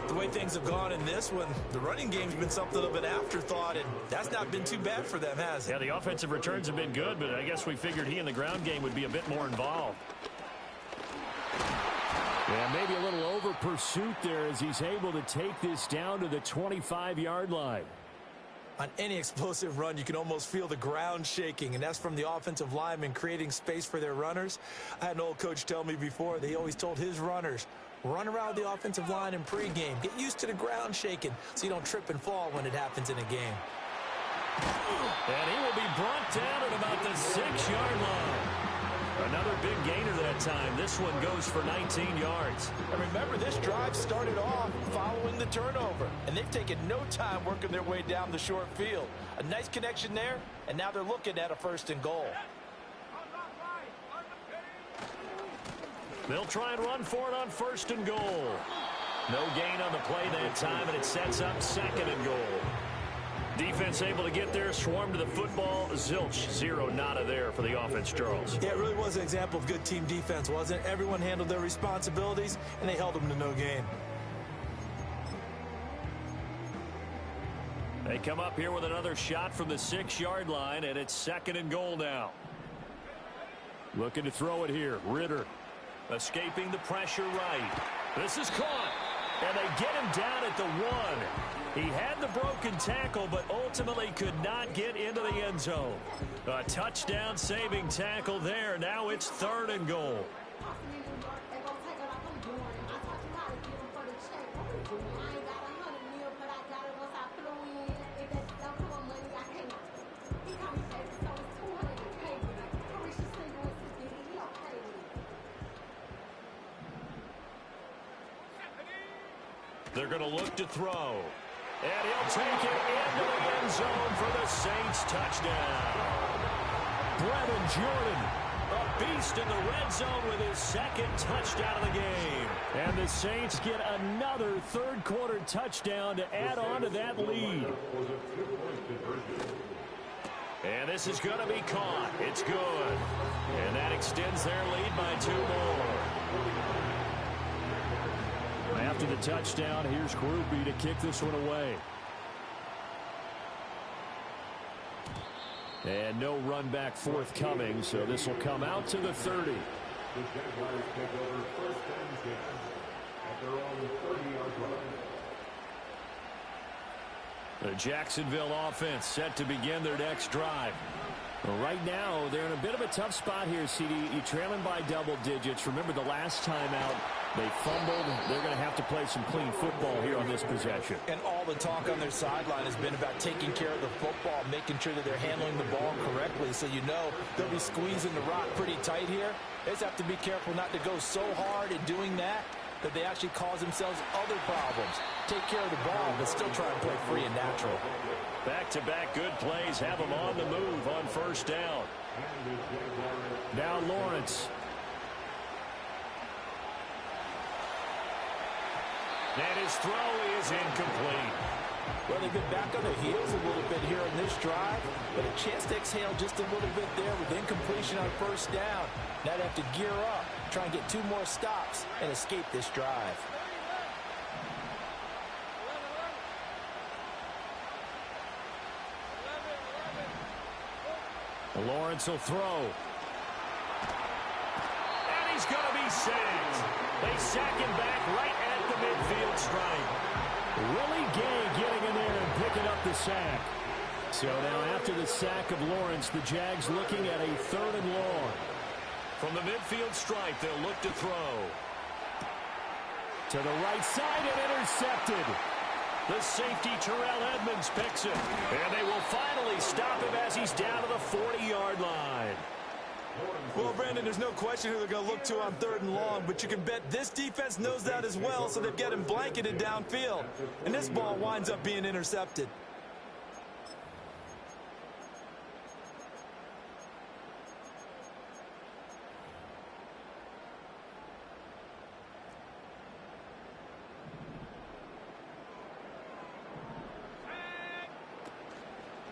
The way things have gone in this one, the running game's been something of an afterthought, and that's not been too bad for them, has it? Yeah, the offensive returns have been good, but I guess we figured he in the ground game would be a bit more involved. Yeah, maybe a little over pursuit there as he's able to take this down to the 25-yard line. On any explosive run, you can almost feel the ground shaking, and that's from the offensive linemen creating space for their runners. I had an old coach tell me before, they always told his runners, run around the offensive line in pregame. Get used to the ground shaking so you don't trip and fall when it happens in a game. And he will be brought down at about the 6-yard line. Another big gainer that time. This one goes for 19 yards. And remember, this drive started off following the turnover, and they've taken no time working their way down the short field. A nice connection there, and now they're looking at a 1st and goal. They'll try and run for it on 1st and goal. No gain on the play that time, and it sets up 2nd and goal. Defense able to get there, swarm to the football. Zilch, 0 nada there for the offense, Charles. Yeah, it really was an example of good team defense, wasn't it? Everyone handled their responsibilities, and they held them to no gain. They come up here with another shot from the 6-yard line, and it's 2nd and goal now. Looking to throw it here. Ritter. Escaping the pressure right. This is caught. And they get him down at the 1. He had the broken tackle, but ultimately could not get into the end zone. A touchdown saving tackle there. Now it's 3rd and goal. They're going to look to throw. And he'll take it into the end zone for the Saints touchdown. Brevin Jordan, a beast in the red zone with his 2nd touchdown of the game. And the Saints get another third quarter touchdown to add on to that lead. And this is going to be caught. It's good. And that extends their lead by 2 more. After the touchdown, here's Groupie to kick this one away. And no run back forthcoming, so this will come out to the 30. The Jaguars take over first and 10 at their own 30-yard line. The Jacksonville offense set to begin their next drive. Well, right now, they're in a bit of a tough spot here, CD. You're trailing by double digits. Remember the last time out, they fumbled. They're going to have to play some clean football here on this possession. And all the talk on their sideline has been about taking care of the football, making sure that they're handling the ball correctly. So you know they'll be squeezing the rock pretty tight here. They just have to be careful not to go so hard in doing that they actually cause themselves other problems. Take care of the ball, but still try and play free and natural. Back-to-back good plays have them on the move on first down. Now Lawrence. And his throw is incomplete. Well, they've been back on their heels a little bit here in this drive, but a chance to exhale just a little bit there with incompletion on first down. Now they have to gear up, try and get 2 more stops, and escape this drive. Lawrence will throw. And he's going to be sacked. They sack him back right at the midfield stripe. Willie Gay getting in there and picking up the sack. So now after the sack of Lawrence, the Jags looking at a 3rd and long. From the midfield stripe, they'll look to throw. To the right side and intercepted. The safety, Terrell Edmonds, picks him. And they will finally stop him as he's down to the 40-yard line. Well, Brandon, there's no question who they're going to look to on 3rd and long, but you can bet this defense knows that as well, so they've got him blanketed downfield. And this ball winds up being intercepted.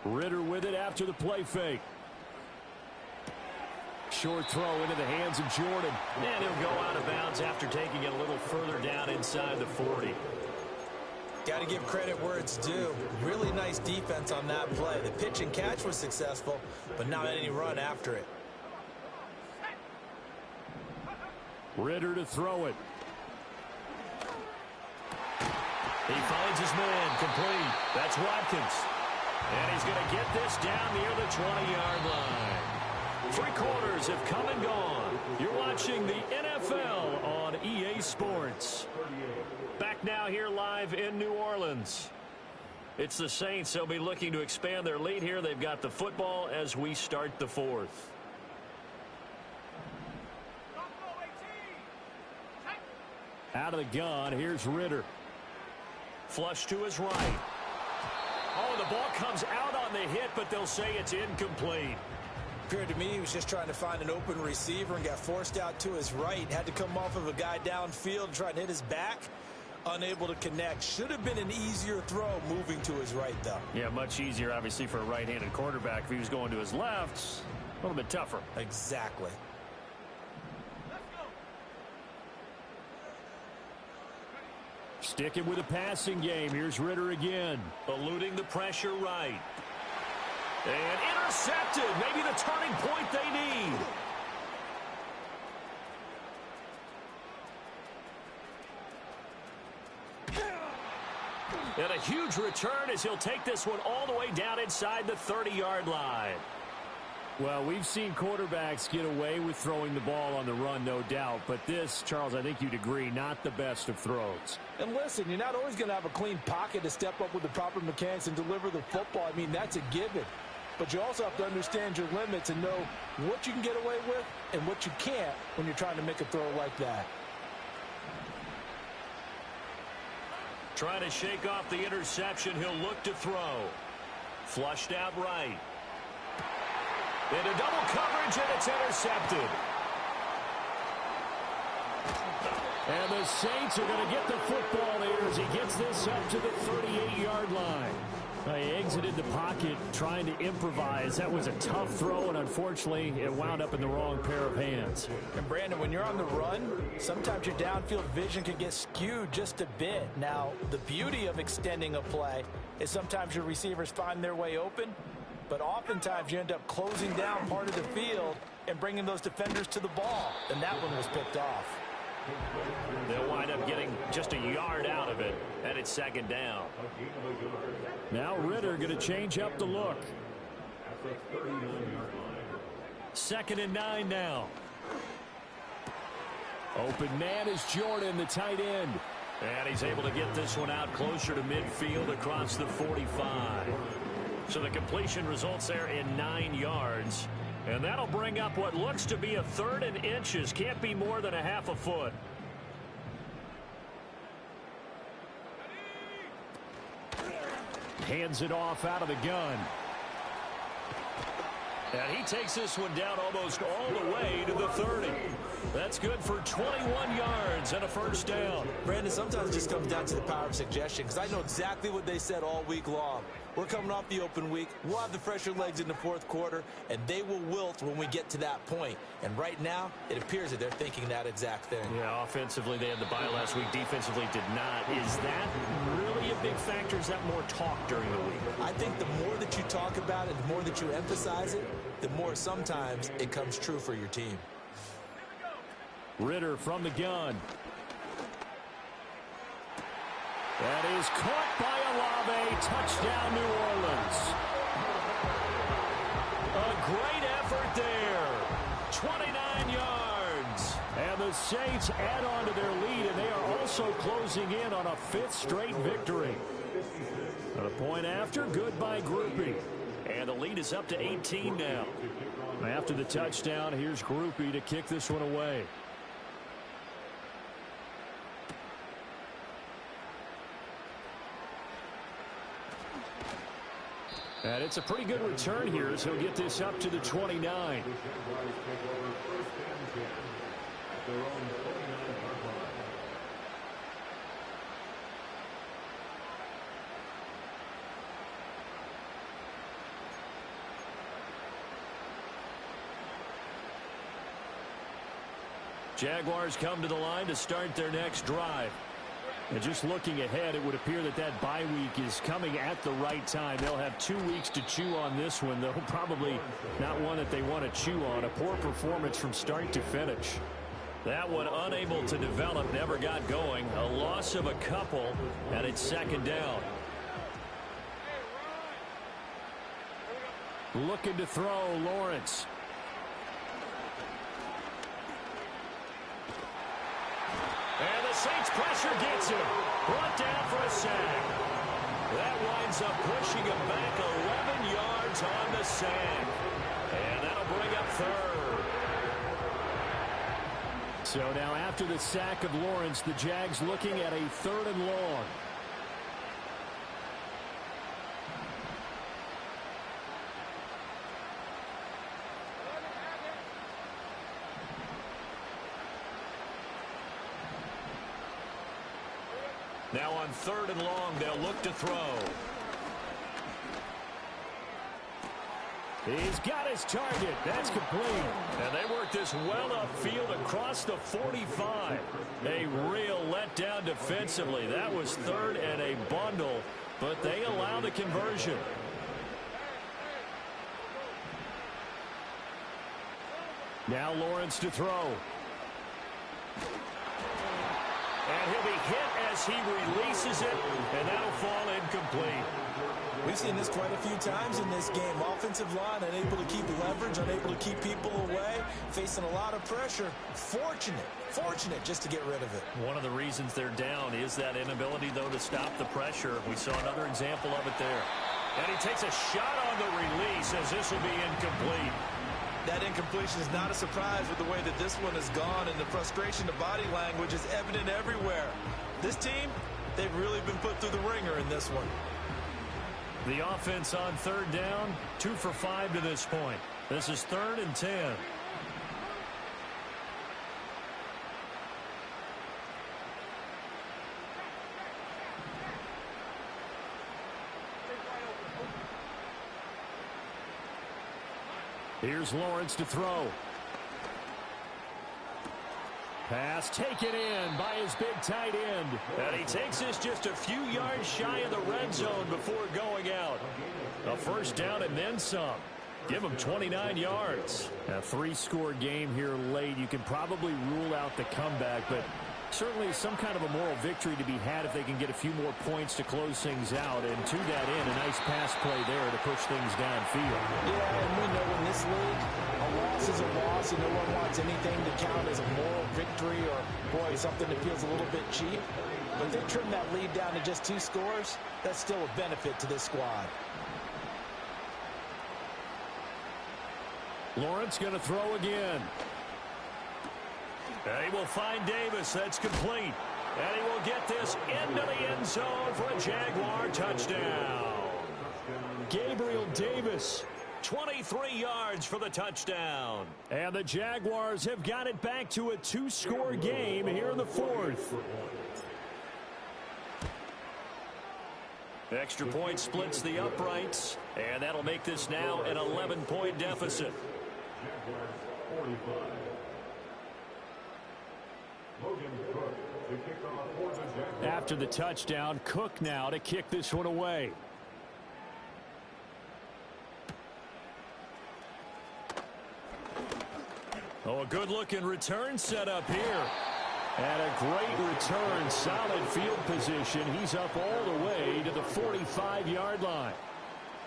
Ritter with it after the play fake. Short throw into the hands of Jordan. And he'll go out of bounds after taking it a little further down inside the 40. Got to give credit where it's due. Really nice defense on that play. The pitch and catch was successful, but not any run after it. Ritter to throw it. He finds his man, complete. That's Watkins. And he's going to get this down near the 20-yard line. 3 quarters have come and gone. You're watching the NFL on EA Sports. Back now here live in New Orleans. It's the Saints. They'll be looking to expand their lead here. They've got the football as we start the 4th. Out of the gun, here's Ritter. Flush to his right. Oh, the ball comes out on the hit, but they'll say it's incomplete. Appeared to me he was just trying to find an open receiver and got forced out to his right. Had to come off of a guy downfield and try and hit his back. Unable to connect. Should have been an easier throw moving to his right, though. Yeah, much easier, obviously, for a right-handed quarterback. If he was going to his left, a little bit tougher. Exactly. Sticking with a passing game. Here's Ritter again. Eluding the pressure right. And intercepted. Maybe the turning point they need. And a huge return as he'll take this one all the way down inside the 30-yard line. Well, we've seen quarterbacks get away with throwing the ball on the run, no doubt. But this, Charles, I think you'd agree, not the best of throws. And listen, you're not always going to have a clean pocket to step up with the proper mechanics and deliver the football. I mean, that's a given. But you also have to understand your limits and know what you can get away with and what you can't when you're trying to make a throw like that. Trying to shake off the interception. He'll look to throw. Flushed out right. Into double coverage, and it's intercepted. And the Saints are going to get the football there as he gets this up to the 38-yard line. He exited the pocket trying to improvise. That was a tough throw, and unfortunately, it wound up in the wrong pair of hands. And Brandon, when you're on the run, sometimes your downfield vision can get skewed just a bit. Now, the beauty of extending a play is sometimes your receivers find their way open, but oftentimes you end up closing down part of the field and bringing those defenders to the ball, and that one was picked off. They'll wind up getting just a yard out of it, and it's second down. Now Ritter going to change up the look. 2nd and 9 now. Open man is Jordan, the tight end. And he's able to get this one out closer to midfield across the 45. So the completion results there in 9 yards. And that'll bring up what looks to be a 3rd and inches. Can't be more than a half a foot. Hands it off out of the gun. And he takes this one down almost all the way to the 30. That's good for 21 yards and a first down. Brandon, sometimes it just comes down to the power of suggestion, because I know exactly what they said all week long. We're coming off the open week. We'll have the fresher legs in the 4th quarter, and they will wilt when we get to that point. And right now, it appears that they're thinking that exact thing. Yeah, offensively, they had the bye last week. Defensively, did not. Is that really a big factor? Is that more talk during the week? I think the more that you talk about it, the more that you emphasize it, the more sometimes it comes true for your team. Ritter from the gun. That is caught by Olave. Touchdown, New Orleans. A great effort there. 29 yards. And the Saints add on to their lead, and they are also closing in on a 5th straight victory. And a point after, good by Groupie. And the lead is up to 18 now. After the touchdown, here's Groupie to kick this one away. And it's a pretty good return here as he'll get this up to the 29. Jaguars come to the line to start their next drive. And just looking ahead, it would appear that that bye week is coming at the right time. They'll have 2 weeks to chew on this one, though probably not one that they want to chew on. A poor performance from start to finish. That one unable to develop, never got going. A loss of a couple, and it's second down. Looking to throw, Lawrence. And the Saints pressure gets him. Brought down for a sack. That winds up pushing him back 11 yards on the sack. And that'll bring up 3rd. So now after the sack of Lawrence, the Jags looking at a 3rd and long. Now on 3rd and long, they'll look to throw. He's got his target. That's complete. And they work this well upfield across the 45. A real letdown defensively. That was 3rd and a bundle, but they allow the conversion. Now Lawrence to throw. And he'll be hit as he releases it, and that'll fall incomplete. We've seen this quite a few times in this game. Offensive line unable to keep leverage, unable to keep people away, facing a lot of pressure. Fortunate just to get rid of it. One of the reasons they're down is that inability, though, to stop the pressure. We saw another example of it there. And he takes a shot on the release as this will be incomplete. That incompletion is not a surprise with the way that this one has gone, and the frustration, the body language is evident everywhere. This team, they've really been put through the ringer in this one. The offense on 3rd down, 2 for 5 to this point. This is 3rd and 10. Here's Lawrence to throw. Pass taken in by his big tight end. And he takes this just a few yards shy of the red zone before going out. A first down and then some. Give him 29 yards. A three-score game here late. You can probably rule out the comeback, but certainly some kind of a moral victory to be had if they can get a few more points to close things out. And to that end, a nice pass play there to push things downfield. Yeah, and we know in this league, a loss is a loss, and no one wants anything to count as a moral victory or, boy, something that feels a little bit cheap. But they trim that lead down to just 2 scores. That's still a benefit to this squad. Lawrence going to throw again. And he will find Davis. That's complete. And he will get this into the end zone for a Jaguar touchdown. Gabriel Davis, 23 yards for the touchdown. And the Jaguars have got it back to a 2-score game here in the 4th. Extra point splits the uprights, and that'll make this now an 11-point deficit. After the touchdown, Cook now to kick this one away. Oh, a good-looking return set up here. And a great return, solid field position. He's up all the way to the 45-yard line.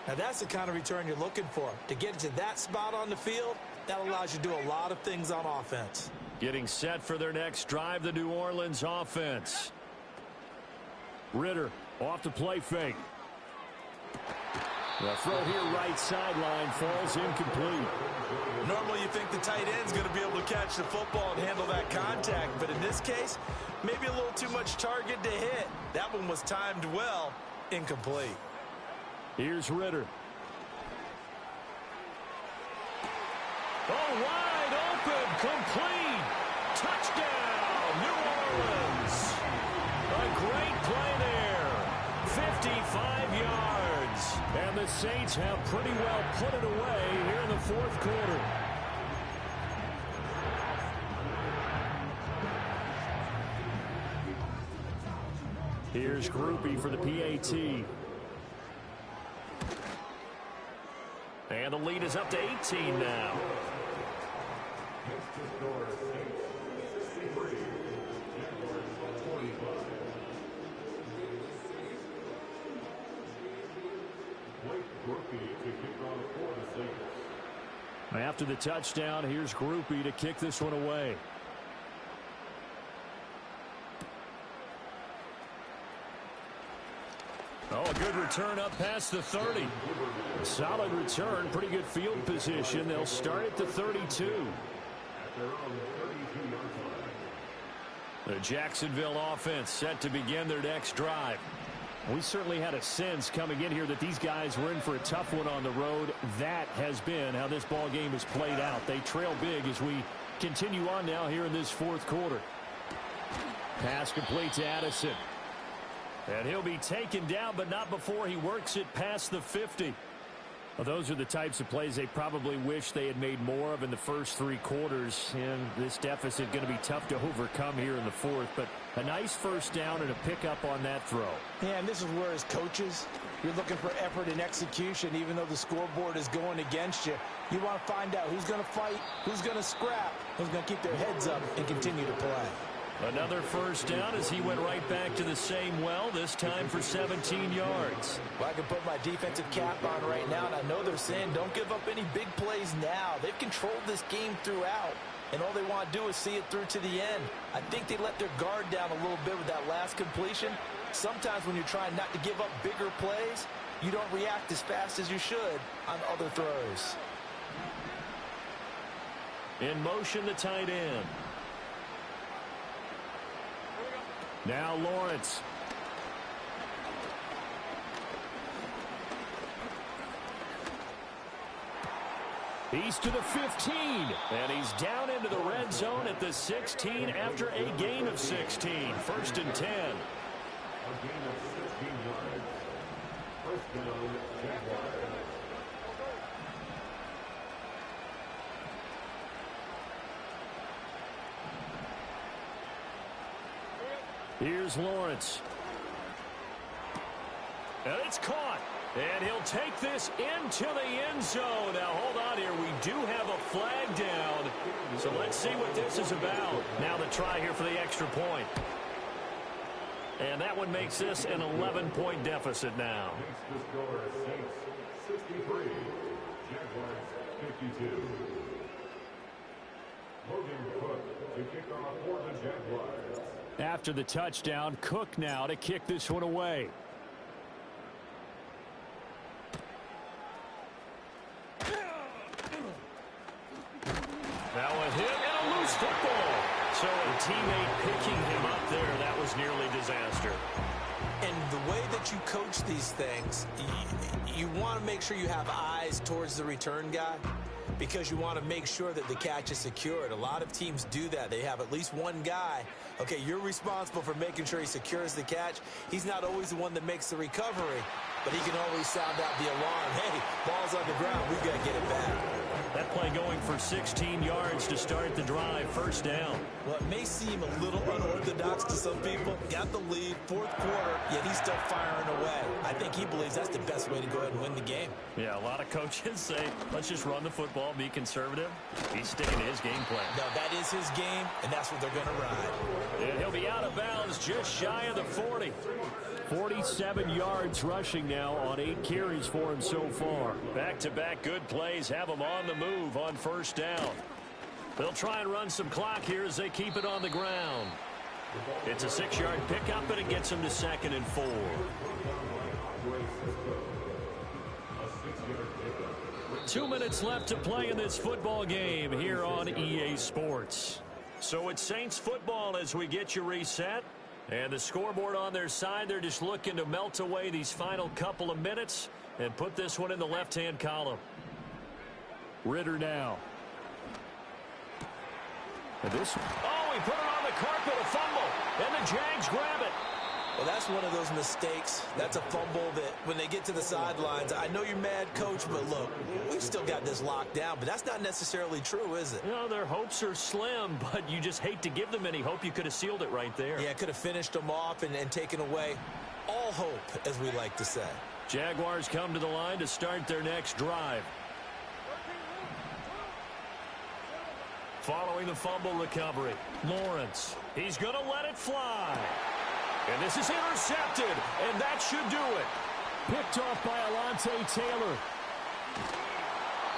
Now, that's the kind of return you're looking for. To get to that spot on the field, that allows you to do a lot of things on offense. Getting set for their next drive, the New Orleans offense. Ritter off the play fake. The throw here right sideline falls incomplete. Normally you think the tight end's going to be able to catch the football and handle that contact, but in this case, maybe a little too much target to hit. That one was timed well, incomplete. Here's Ritter. Oh, wide open, complete. Touchdown, New Orleans. A great play there. 55 yards. And the Saints have pretty well put it away here in the 4th quarter. Here's Groupie for the PAT. And the lead is up to 18 now. After the touchdown, here's Groupie to kick this one away. Oh, a good return up past the 30. Solid return, pretty good field position. They'll start at the 32. The Jacksonville offense set to begin their next drive. We certainly had a sense coming in here that these guys were in for a tough one on the road. That has been how this ball game has played out. They trail big as we continue on now here in this 4th quarter. Pass complete to Addison. And he'll be taken down, but not before he works it past the 50. Well, those are the types of plays they probably wish they had made more of in the first 3 quarters. And this deficit going to be tough to overcome here in the 4th. But a nice first down and a pickup on that throw. Yeah, and this is where as coaches, you're looking for effort and execution, even though the scoreboard is going against you. You want to find out who's going to fight, who's going to scrap, who's going to keep their heads up and continue to play. Another first down as he went right back to the same well, this time for 17 yards. Well, I can put my defensive cap on right now, and I know they're saying don't give up any big plays now. They've controlled this game throughout, and all they want to do is see it through to the end. I think they let their guard down a little bit with that last completion. Sometimes when you're trying not to give up bigger plays, you don't react as fast as you should on other throws. In motion, the tight end. Now Lawrence. He's to the 15. And he's down into the red zone at the 16 after a gain of 16. 1st and 10. A gain of 16 yards. First down, Jaguars. Here's Lawrence. And it's caught. And he'll take this into the end zone. Now, hold on here. We do have a flag down. So let's see what this is about. Now the try here for the extra point. And that one makes this an 11-point deficit now. The score is Saints 63, Jaguars 52. Logan Cook to kick off for the Jaguars. After the touchdown, Cook now to kick this one away. Now a hit and a loose football. So a teammate picking him up there, that was nearly disaster. And the way that you coach these things, you want to make sure you have eyes towards the return guy because you want to make sure that the catch is secured. A lot of teams do that. They have at least one guy. Okay, you're responsible for making sure he secures the catch. He's not always the one that makes the recovery, but he can always sound out the alarm. Hey, ball's on the ground. We've got to get it back. That play going for 16 yards to start the drive, first down. Well, it may seem a little unorthodox to some people. Got the lead, fourth quarter, yet he's still firing away. I think he believes that's the best way to go ahead and win the game. Yeah, a lot of coaches say, let's just run the football, be conservative. He's sticking to his game plan. No, that is his game, and that's what they're going to ride. And he'll be out of bounds just shy of the 40. 47 yards rushing now on 8 carries for him so far. Back-to-back good plays have him on the move on first down. They'll try and run some clock here as they keep it on the ground. It's a 6-yard pickup, and it gets him to 2nd and 4. 2 minutes left to play in this football game here on EA Sports. So it's Saints football as we get you reset. And the scoreboard on their side, they're just looking to melt away these final couple of minutes and put this one in the left-hand column. Ritter now. And this. Oh, he put it on the carpet, a fumble, and the Jags grab it. Well, that's one of those mistakes. That's a fumble that when they get to the sidelines, I know you're mad, Coach, but look, we've still got this locked down. But that's not necessarily true, is it? You know, their hopes are slim, but you just hate to give them any hope. You could have sealed it right there. Yeah, could have finished them off and taken away all hope, as we like to say. Jaguars come to the line to start their next drive. Following the fumble recovery, Lawrence. He's going to let it fly. And this is intercepted, and that should do it. Picked off by Alontae Taylor.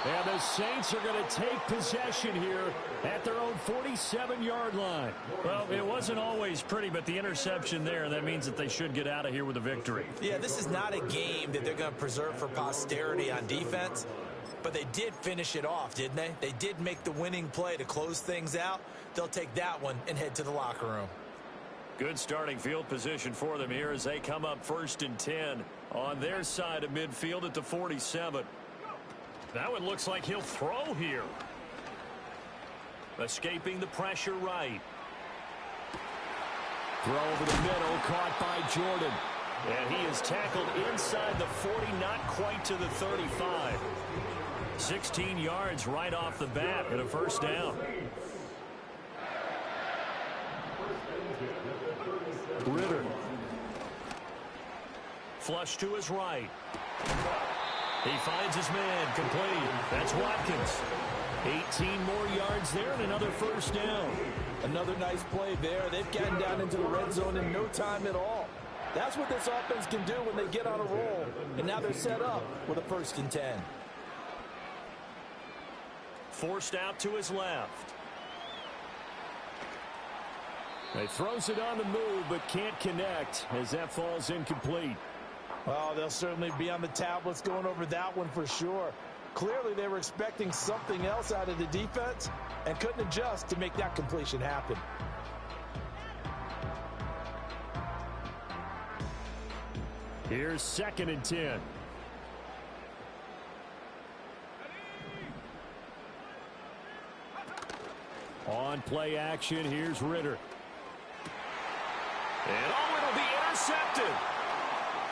And the Saints are going to take possession here at their own 47-yard line. Well, it wasn't always pretty, but the interception there, that means that they should get out of here with a victory. Yeah, this is not a game that they're going to preserve for posterity on defense, but they did finish it off, didn't they? They did make the winning play to close things out. They'll take that one and head to the locker room. Good starting field position for them here as they come up 1st and 10 on their side of midfield at the 47. That one looks like he'll throw here. Escaping the pressure right. Throw over the middle, caught by Jordan. And he is tackled inside the 40, not quite to the 35. 16 yards right off the bat and a first down. Ritter. Flush to his right. He finds his man, complete. That's Watkins. 18 more yards there and another first down. Another nice play there. They've gotten down into the red zone in no time at all. That's what this offense can do when they get on a roll. And now they're set up with a 1st and 10. Forced out to his left. He throws it on the move, but can't connect as that falls incomplete. Well, they'll certainly be on the tablets going over that one for sure. Clearly, they were expecting something else out of the defense and couldn't adjust to make that completion happen. Here's 2nd and 10. On play action, here's Ritter. And oh, it'll be intercepted.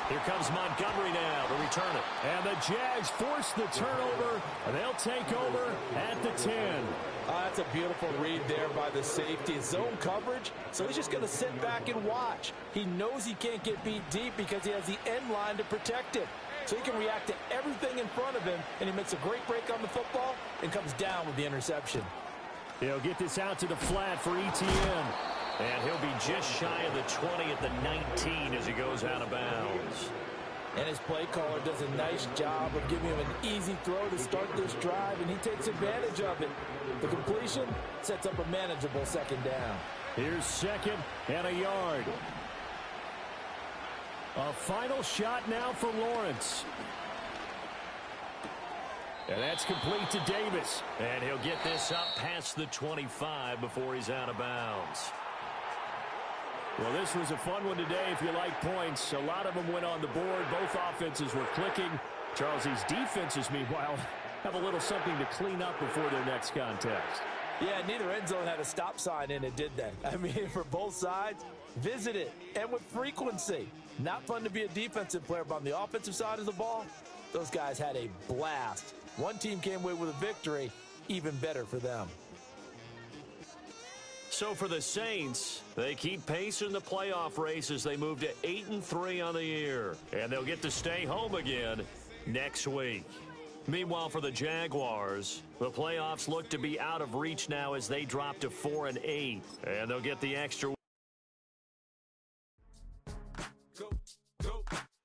Here comes Montgomery now to return it. And the Jags force the turnover, and they'll take over at the 10. That's a beautiful read there by the safety. It's zone coverage, so he's just going to sit back and watch. He knows he can't get beat deep because he has the end line to protect it. So he can react to everything in front of him, and he makes a great break on the football and comes down with the interception. He'll get this out to the flat for ETN. And he'll be just shy of the 20 at the 19 as he goes out of bounds. And his play caller does a nice job of giving him an easy throw to start this drive, and he takes advantage of it. The completion sets up a manageable second down. Here's second and a yard. A final shot now for Lawrence. And that's complete to Davis. And he'll get this up past the 25 before he's out of bounds. Well, this was a fun one today if you like points. A lot of them went on the board. Both offenses were clicking. Charles, these defenses, meanwhile, have a little something to clean up before their next contest. Yeah, neither end zone had a stop sign in it, did they? I mean, for both sides, visit it, and with frequency. Not fun to be a defensive player, but on the offensive side of the ball, those guys had a blast. One team came away with a victory, even better for them. So for the Saints, they keep pace in the playoff race as they move to 8-3 on the year. And they'll get to stay home again next week. Meanwhile, for the Jaguars, the playoffs look to be out of reach now as they drop to 4-8. And they'll get the extra week